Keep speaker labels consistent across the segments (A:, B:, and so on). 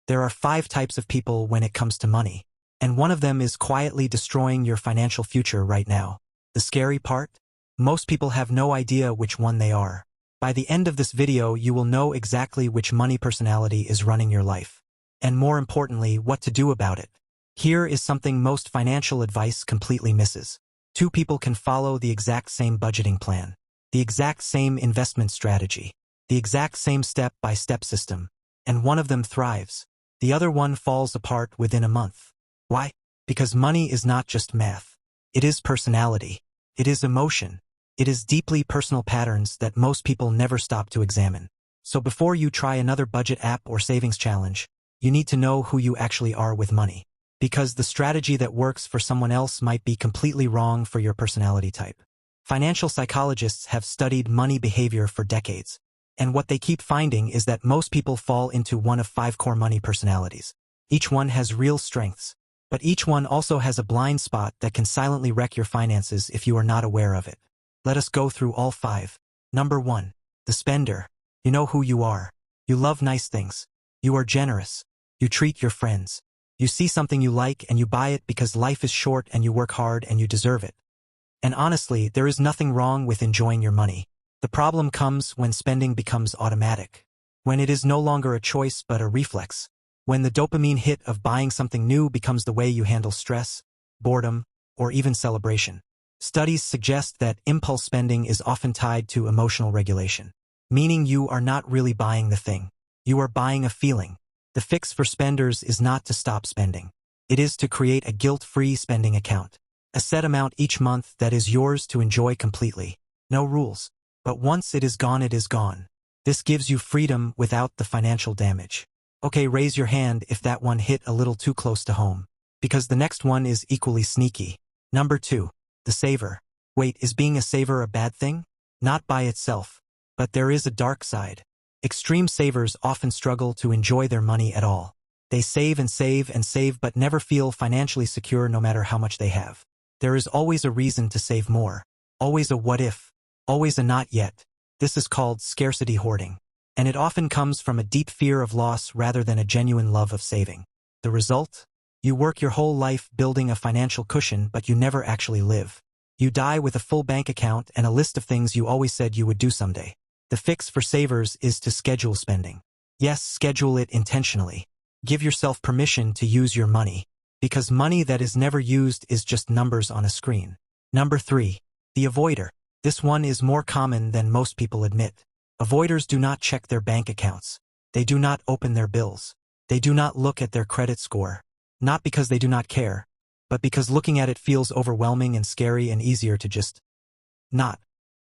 A: There are 5 types of people when it comes to money, and one of them is quietly destroying your financial future right now. The scary part? Most people have no idea which one they are. By the end of this video, you will know exactly which money personality is running your life, and more importantly, what to do about it. Here is something most financial advice completely misses. 2 people can follow the exact same budgeting plan, the exact same investment strategy, the exact same step-by-step system, and one of them thrives. The other one falls apart within a month. Why? Because money is not just math. It is personality. It is emotion. It is deeply personal patterns that most people never stop to examine. So before you try another budget app or savings challenge, you need to know who you actually are with money. Because the strategy that works for someone else might be completely wrong for your personality type. Financial psychologists have studied money behavior for decades, and what they keep finding is that most people fall into one of 5 core money personalities. Each one has real strengths, but each one also has a blind spot that can silently wreck your finances if you are not aware of it. Let us go through all 5. Number 1. The spender. You know who you are. You love nice things. You are generous. You treat your friends. You see something you like and you buy it because life is short and you work hard and you deserve it. And honestly, there is nothing wrong with enjoying your money. The problem comes when spending becomes automatic. When it is no longer a choice but a reflex. When the dopamine hit of buying something new becomes the way you handle stress, boredom, or even celebration. Studies suggest that impulse spending is often tied to emotional regulation. Meaning you are not really buying the thing. You are buying a feeling. The fix for spenders is not to stop spending. It is to create a guilt-free spending account. A set amount each month that is yours to enjoy completely. No rules. But once it is gone, it is gone. This gives you freedom without the financial damage. Okay, raise your hand if that one hit a little too close to home. Because the next one is equally sneaky. Number 2. The saver. Wait, is being a saver a bad thing? Not by itself. But there is a dark side. Extreme savers often struggle to enjoy their money at all. They save and save and save but never feel financially secure no matter how much they have. There is always a reason to save more. Always a what if. Always a not yet. This is called scarcity hoarding. And it often comes from a deep fear of loss rather than a genuine love of saving. The result? You work your whole life building a financial cushion but you never actually live. You die with a full bank account and a list of things you always said you would do someday. The fix for savers is to schedule spending. Yes, schedule it intentionally. Give yourself permission to use your money. Because money that is never used is just numbers on a screen. Number 3. The avoider. This one is more common than most people admit. Avoiders do not check their bank accounts. They do not open their bills. They do not look at their credit score. Not because they do not care, but because looking at it feels overwhelming and scary and easier to just not.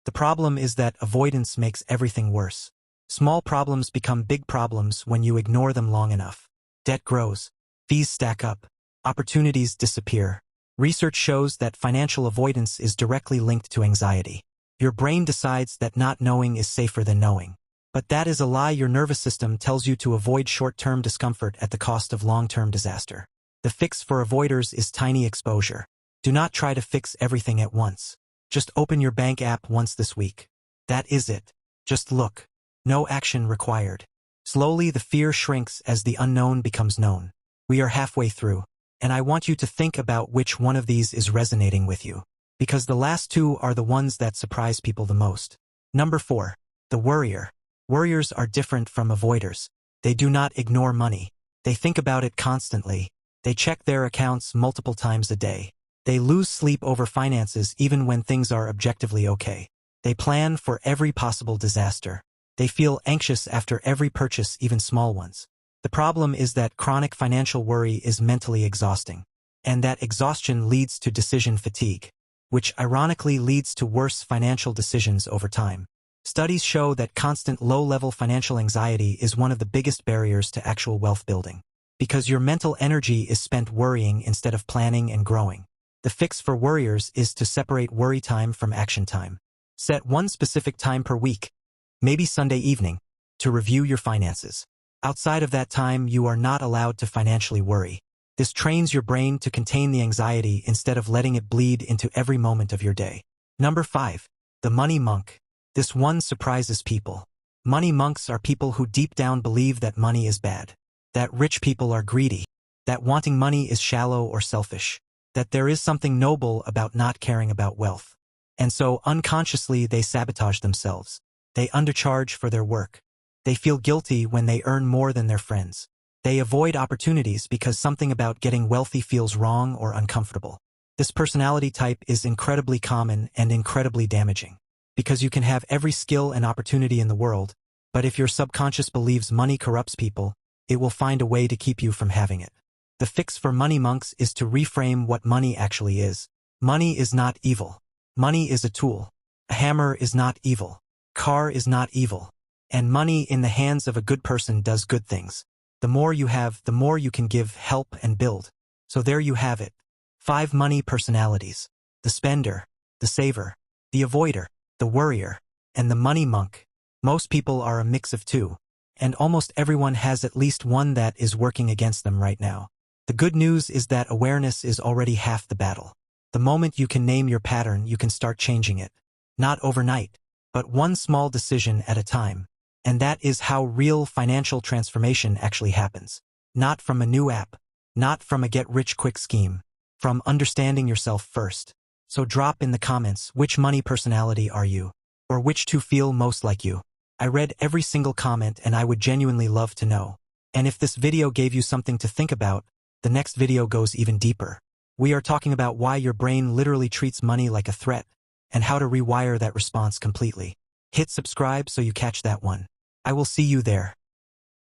A: The problem is that avoidance makes everything worse. Small problems become big problems when you ignore them long enough. Debt grows. Fees stack up. Opportunities disappear. Research shows that financial avoidance is directly linked to anxiety. Your brain decides that not knowing is safer than knowing. But that is a lie. Your nervous system tells you to avoid short-term discomfort at the cost of long-term disaster. The fix for avoiders is tiny exposure. Do not try to fix everything at once. Just open your bank app once this week. That is it. Just look. No action required. Slowly the fear shrinks as the unknown becomes known. We are halfway through, and I want you to think about which one of these is resonating with you. Because the last 2 are the ones that surprise people the most. Number 4. The worrier. Worriers are different from avoiders. They do not ignore money. They think about it constantly. They check their accounts multiple times a day. They lose sleep over finances even when things are objectively okay. They plan for every possible disaster. They feel anxious after every purchase, even small ones. The problem is that chronic financial worry is mentally exhausting. And that exhaustion leads to decision fatigue, which ironically leads to worse financial decisions over time. Studies show that constant low-level financial anxiety is one of the biggest barriers to actual wealth building. Because your mental energy is spent worrying instead of planning and growing. The fix for worriers is to separate worry time from action time. Set one specific time per week, maybe Sunday evening, to review your finances. Outside of that time, you are not allowed to financially worry. This trains your brain to contain the anxiety instead of letting it bleed into every moment of your day. Number 5. The money monk. This one surprises people. Money monks are people who deep down believe that money is bad. that rich people are greedy, that wanting money is shallow or selfish, that there is something noble about not caring about wealth. And so unconsciously they sabotage themselves. They undercharge for their work. They feel guilty when they earn more than their friends. They avoid opportunities because something about getting wealthy feels wrong or uncomfortable. This personality type is incredibly common and incredibly damaging, because you can have every skill and opportunity in the world, but if your subconscious believes money corrupts people, it will find a way to keep you from having it. The fix for money monks is to reframe what money actually is. Money is not evil. Money is a tool. A hammer is not evil. Car is not evil. And money in the hands of a good person does good things. The more you have, the more you can give, help, and build. So there you have it. 5 money personalities: the spender, the saver, the avoider, the worrier, and the money monk. Most people are a mix of two, and almost everyone has at least one that is working against them right now. The good news is that awareness is already half the battle. The moment you can name your pattern, you can start changing it. Not overnight, but one small decision at a time. And that is how real financial transformation actually happens. Not from a new app, not from a get-rich-quick scheme, from understanding yourself first. So drop in the comments, which money personality are you? Or which two feel most like you? I read every single comment and I would genuinely love to know. And if this video gave you something to think about, the next video goes even deeper. We are talking about why your brain literally treats money like a threat, and how to rewire that response completely. Hit subscribe so you catch that one. I will see you there.